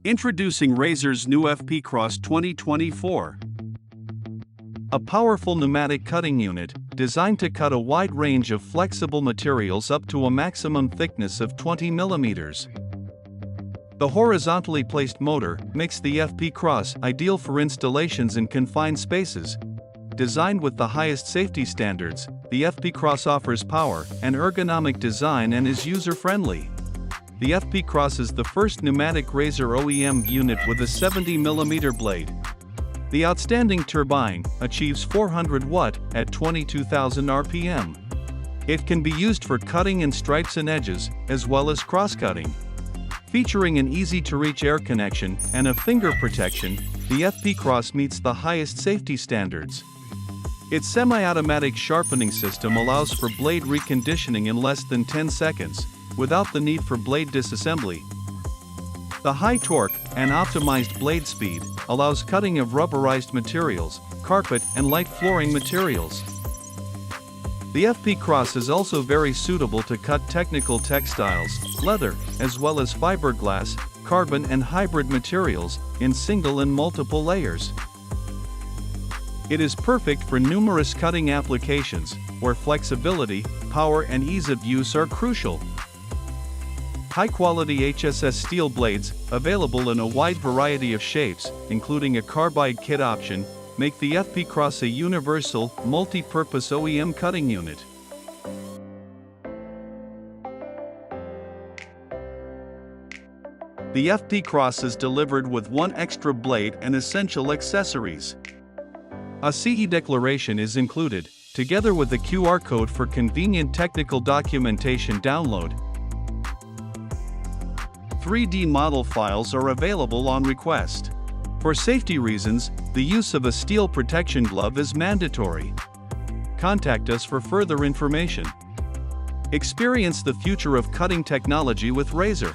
Introducing Rasor's new FP CROSS 2024. A powerful pneumatic cutting unit, designed to cut a wide range of flexible materials up to a maximum thickness of 20 mm. The horizontally placed motor makes the FP CROSS ideal for installations in confined spaces. Designed with the highest safety standards, the FP CROSS offers power and ergonomic design and is user-friendly. The FP CROSS is the first pneumatic Rasor O.E.M unit with a 70 mm blade. The outstanding turbine achieves 400 Watt at 22,000 RPM. It can be used for cutting in stripes and edges, as well as cross-cutting. Featuring an easy-to-reach air connection and a finger protection, the FP CROSS meets the highest safety standards. Its semi-automatic sharpening system allows for blade reconditioning in less than 10 seconds, without the need for blade disassembly. The high torque and optimized blade speed allows cutting of rubberized materials, carpet and light flooring materials. The FP CROSS is also very suitable to cut technical textiles, leather, as well as fiberglass, carbon and hybrid materials in single and multiple layers. It is perfect for numerous cutting applications, where flexibility, power and ease of use are crucial. High-quality HSS steel blades, available in a wide variety of shapes, including a carbide kit option, make the FP CROSS a universal, multi-purpose O.E.M cutting unit. The FP CROSS is delivered with one extra blade and essential accessories. A CE declaration is included, together with a QR code for convenient technical documentation download. 3D model files are available on request. For safety reasons, the use of a steel protection glove is mandatory. Contact us for further information. Experience the future of cutting technology with Rasor.